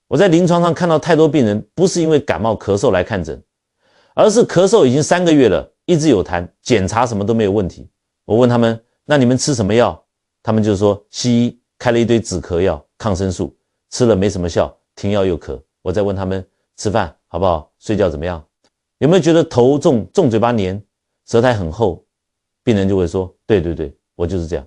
我在临床上看到太多病人不是因为感冒咳嗽来看诊，而是咳嗽已经3个月了，一直有痰，检查什么都没有问题。我问他们，那你们吃什么药？他们就说西医开了一堆止咳药、抗生素，吃了没什么效，停药又咳。我再问他们吃饭好不好，睡觉怎么样，有没有觉得头重、嘴巴黏、舌苔很厚？病人就会说对对对，我就是这样。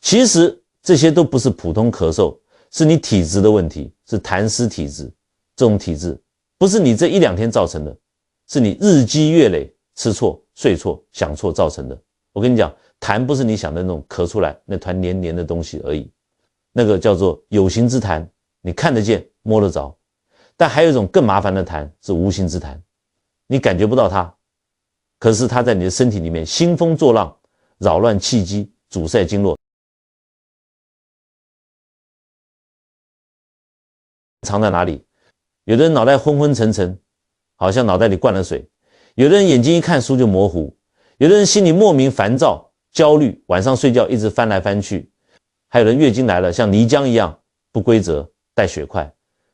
其实这些都不是普通咳嗽，是你体质的问题，是痰湿体质。这种体质不是你这1、2天造成的，是你日积月累吃错、睡错、想错造成的。我跟你讲，痰不是你想的那种咳出来那团黏黏的东西而已，那个叫做有形之痰，你看得见摸得着。但还有一种更麻烦的痰是无形之痰，你感觉不到它，可是它在你的身体里面兴风作浪，扰乱气机，阻塞经络，藏在哪里？有的人脑袋昏昏沉沉，好像脑袋里灌了水；有的人眼睛一看书就模糊；有的人心里莫名烦躁、焦虑，晚上睡觉一直翻来翻去；还有人月经来了像泥浆一样不规则、带血块，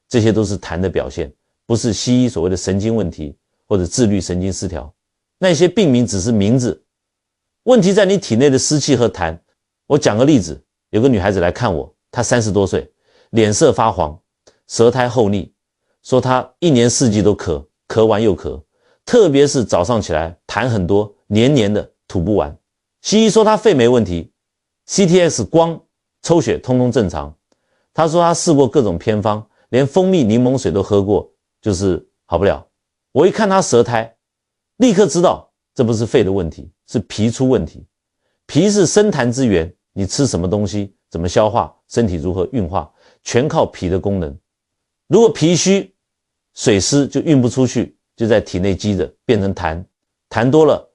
这些都是痰的表现，不是西医所谓的神经问题或者自律神经失调。那些病名只是名字，问题在你体内的湿气和痰。我讲个例子，有个女孩子来看我，她30多岁，脸色发黄，舌苔厚腻，说她1年4季都咳，咳完又咳，特别是早上起来痰很多，黏黏的，吐不完。西医说她肺没问题， CTX 光抽血通通正常。她说她试过各种偏方，连蜂蜜柠檬水都喝过，就是好不了。我一看她舌苔，立刻知道这不是肺的问题，是脾出问题。脾是生痰之源，你吃什么东西，怎么消化，身体如何运化，全靠脾的功能。如果脾虚，水湿就运不出去，就在体内积着，变成痰，痰多了，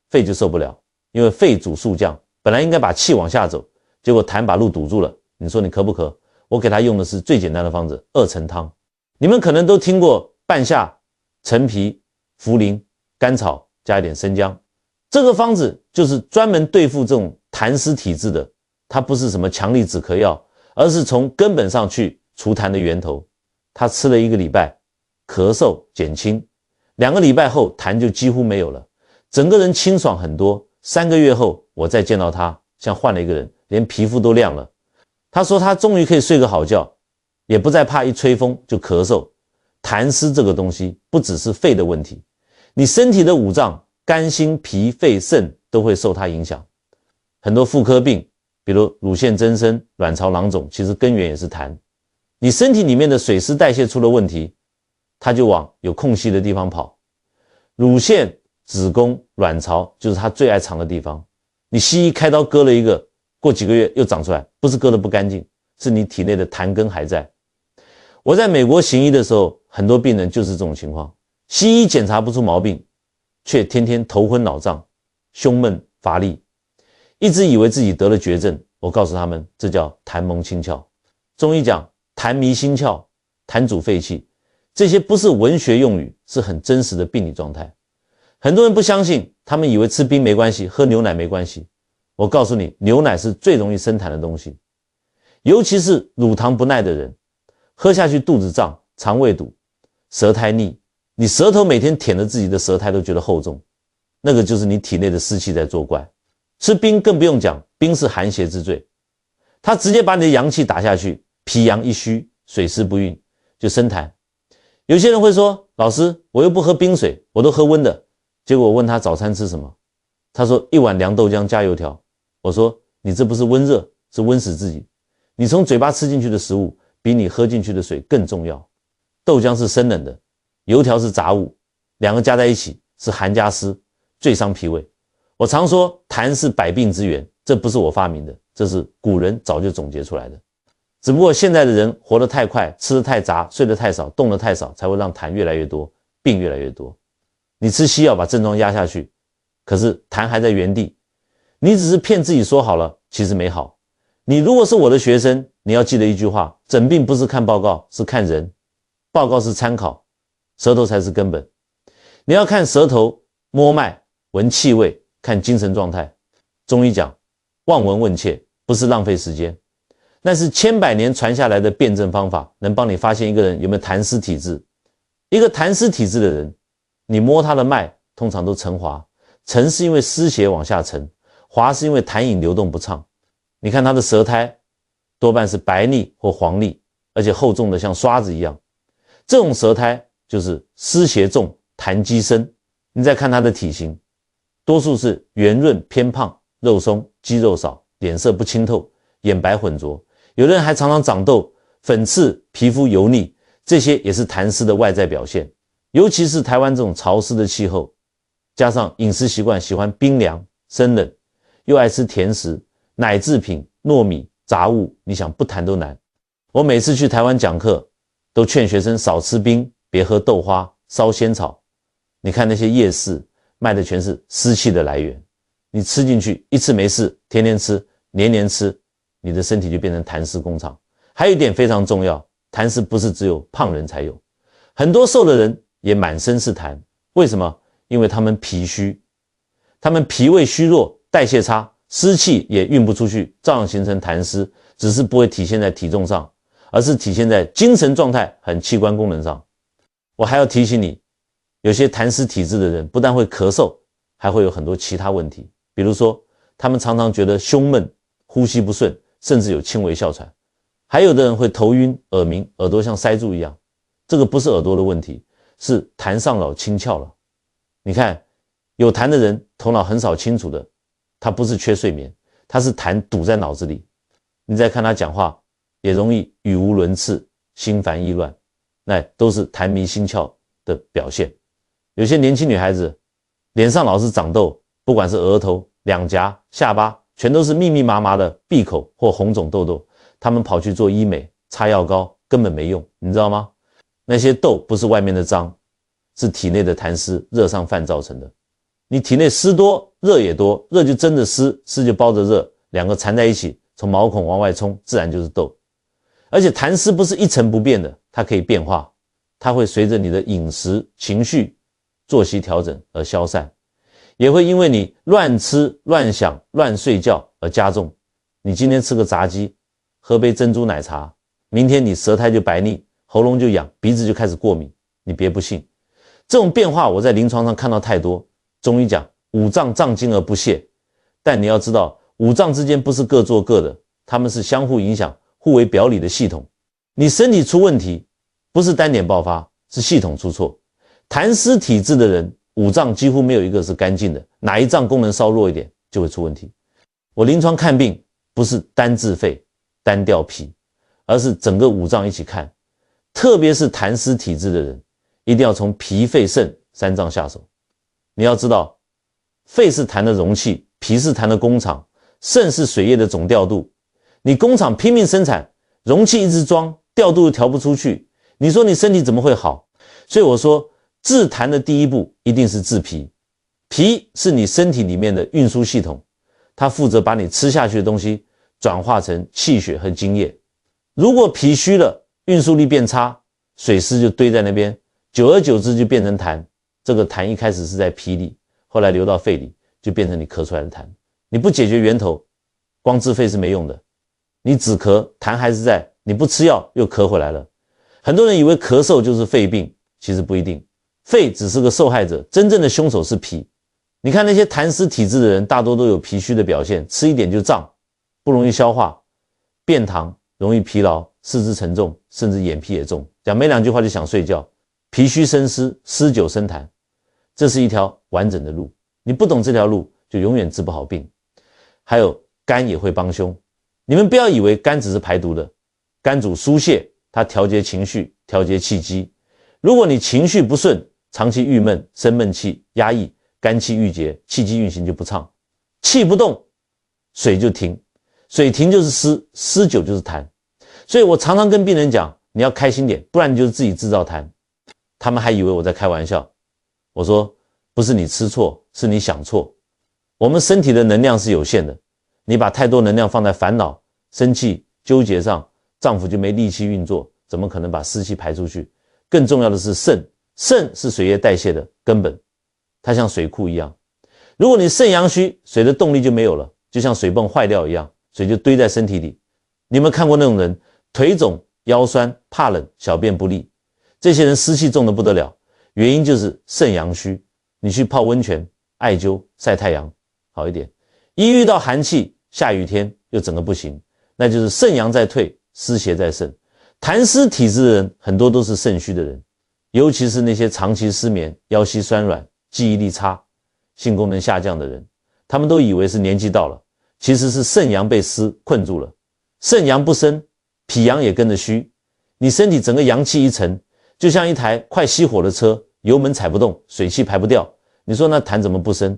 肺就受不了，因为肺主肃降，本来应该把气往下走，结果痰把路堵住了。你说你咳不咳？我给他用的是最简单的方子，2陈汤。你们可能都听过半夏、陈皮、茯苓、甘草加一点生姜，这个方子就是专门对付这种痰湿体质的，它不是什么强力止咳药，而是从根本上去除痰的源头。他吃了1个礼拜，咳嗽减轻，2个礼拜后痰就几乎没有了，整个人清爽很多。3个月后我再见到他，像换了一个人，连皮肤都亮了。他说他终于可以睡个好觉，也不再怕一吹风就咳嗽。痰湿这个东西不只是肺的问题，你身体的5脏肝心脾肺肾都会受它影响。很多妇科病，比如乳腺增生、卵巢囊肿，其实根源也是痰。你身体里面的水湿代谢出了问题，它就往有空隙的地方跑。乳腺、子宫、卵巢就是它最爱藏的地方。你西医开刀割了一个，过几个月又长出来，不是割得不干净，是你体内的痰根还在。我在美国行医的时候，很多病人就是这种情况，西医检查不出毛病，却天天头昏脑胀、胸闷乏力，一直以为自己得了绝症。我告诉他们，这叫痰蒙清窍。中医讲痰迷心窍，痰阻肺气，这些不是文学用语，是很真实的病理状态。很多人不相信，他们以为吃冰没关系，喝牛奶没关系。我告诉你，牛奶是最容易生痰的东西，尤其是乳糖不耐的人，喝下去肚子胀、肠胃堵、舌苔腻，你舌头每天舔着自己的舌苔都觉得厚重，那个就是你体内的湿气在作怪。吃冰更不用讲，冰是寒邪之最，它直接把你的阳气打下去，脾阳一虚，水湿不运，就生痰。有些人会说，老师，我又不喝冰水，我都喝温的。结果我问他早餐吃什么，他说1碗凉豆浆加油条。我说你这不是温热，是温死自己。你从嘴巴吃进去的食物比你喝进去的水更重要。豆浆是生冷的，油条是杂物，两个加在一起是寒加湿，最伤脾胃。我常说痰是百病之源，这不是我发明的，这是古人早就总结出来的。只不过现在的人活得太快，吃得太杂，睡得太少，动得太少，才会让痰越来越多，病越来越多。你吃西药把症状压下去，可是痰还在原地，你只是骗自己说好了，其实没好。你如果是我的学生，你要记得一句话，诊病不是看报告，是看人。报告是参考，舌头才是根本。你要看舌头、摸脉、闻气味，看精神状态。中医讲望闻问切，不是浪费时间。那是千百年传下来的辩证方法，能帮你发现一个人有没有痰湿体质。一个痰湿体质的人，你摸他的脉通常都沉滑，沉是因为湿邪往下沉，滑是因为痰饮流动不畅。你看他的舌苔多半是白腻或黄腻，而且厚重的像刷子一样，这种舌苔就是湿邪重，痰积深。你再看他的体型，多数是圆润偏胖，肉松，肌肉少，脸色不清透，眼白混浊，有的人还常常长痘、粉刺，皮肤油腻，这些也是痰湿的外在表现。尤其是台湾这种潮湿的气候，加上饮食习惯喜欢冰凉生冷，又爱吃甜食、奶制品、糯米、杂物，你想不痰都难。我每次去台湾讲课，都劝学生少吃冰，别喝豆花、烧仙草。你看那些夜市卖的全是湿气的来源，你吃进去一次没事，天天吃，年年吃，你的身体就变成痰湿工厂。还有一点非常重要，痰湿不是只有胖人才有，很多瘦的人也满身是痰。为什么？因为他们脾虚，他们脾胃虚弱，代谢差，湿气也运不出去，照样形成痰湿，只是不会体现在体重上，而是体现在精神状态和器官功能上。我还要提醒你，有些痰湿体质的人不但会咳嗽，还会有很多其他问题，比如说他们常常觉得胸闷、呼吸不顺，甚至有轻微哮喘。还有的人会头晕、耳鸣，耳朵像塞住一样，这个不是耳朵的问题，是痰上扰清窍了。你看有痰的人头脑很少清楚的，他不是缺睡眠，他是痰堵在脑子里。你再看他讲话也容易语无伦次，心烦意乱，那都是痰迷心窍的表现。有些年轻女孩子脸上老是长痘，不管是额头、两颊、下巴，全都是密密麻麻的闭口或红肿痘痘，他们跑去做医美，擦药膏根本没用，你知道吗？那些痘不是外面的脏，是体内的痰湿热上泛造成的。你体内湿多，热也多，热就真的湿，湿就包着热，两个缠在一起，从毛孔往外冲，自然就是痘。而且痰湿不是一成不变的，它可以变化，它会随着你的饮食、情绪、作息调整而消散，也会因为你乱吃、乱想、乱睡觉而加重。你今天吃个炸鸡，喝杯珍珠奶茶，明天你舌苔就白腻，喉咙就痒，鼻子就开始过敏，你别不信。这种变化我在临床上看到太多。中医讲五脏脏精而不泄，但你要知道五脏之间不是各做各的，它们是相互影响、互为表里的系统。你身体出问题，不是单点爆发，是系统出错。痰湿体质的人，五脏几乎没有一个是干净的，哪一脏功能稍弱一点就会出问题。我临床看病不是单治肺、单调脾，而是整个五脏一起看，特别是痰湿体质的人，一定要从脾、肺、肾三脏下手。你要知道，肺是痰的容器，脾是痰的工厂，肾是水液的总调度。你工厂拼命生产，容器一直装，调度又调不出去，你说你身体怎么会好？所以我说，治痰的第一步一定是治脾。脾是你身体里面的运输系统，它负责把你吃下去的东西转化成气血和津液。如果脾虚了，运输力变差，水湿就堆在那边，久而久之就变成痰。这个痰一开始是在脾里，后来流到肺里，就变成你咳出来的痰。你不解决源头，光治肺是没用的。你止咳，痰还是在，你不吃药又咳回来了。很多人以为咳嗽就是肺病，其实不一定，肺只是个受害者，真正的凶手是脾。你看那些痰湿体质的人，大多都有脾虚的表现，吃一点就胀，不容易消化，便溏，容易疲劳，四肢沉重，甚至眼皮也重，讲没两句话就想睡觉。脾虚生湿，湿久生痰，这是一条完整的路，你不懂这条路就永远治不好病。还有肝也会帮凶，你们不要以为肝只是排毒的，肝主疏泄，它调节情绪，调节气机。如果你情绪不顺，长期郁闷、生闷气、压抑，肝气郁结，气机运行就不畅，气不动，水就停，水停就是湿，湿久就是痰。所以我常常跟病人讲，你要开心点，不然你就是自己制造痰。他们还以为我在开玩笑，我说不是你吃错，是你想错。我们身体的能量是有限的，你把太多能量放在烦恼、生气、纠结上，脏腑就没力气运作，怎么可能把湿气排出去？更重要的是肾，肾是水液代谢的根本，它像水库一样。如果你肾阳虚，水的动力就没有了，就像水泵坏掉一样，水就堆在身体里。你有没有看过那种人，腿肿、腰酸、怕冷、小便不利？这些人湿气重得不得了，原因就是肾阳虚。你去泡温泉、艾灸、晒太阳好一点。一遇到寒气，下雨天又整个不行，那就是肾阳在退，湿邪在盛。痰湿体质的人很多都是肾虚的人，尤其是那些长期失眠、腰膝酸软、记忆力差、性功能下降的人，他们都以为是年纪到了，其实是肾阳被湿困住了。肾阳不生，脾阳也跟着虚，你身体整个阳气一沉，就像一台快熄火的车，油门踩不动，水汽排不掉，你说那痰怎么不生？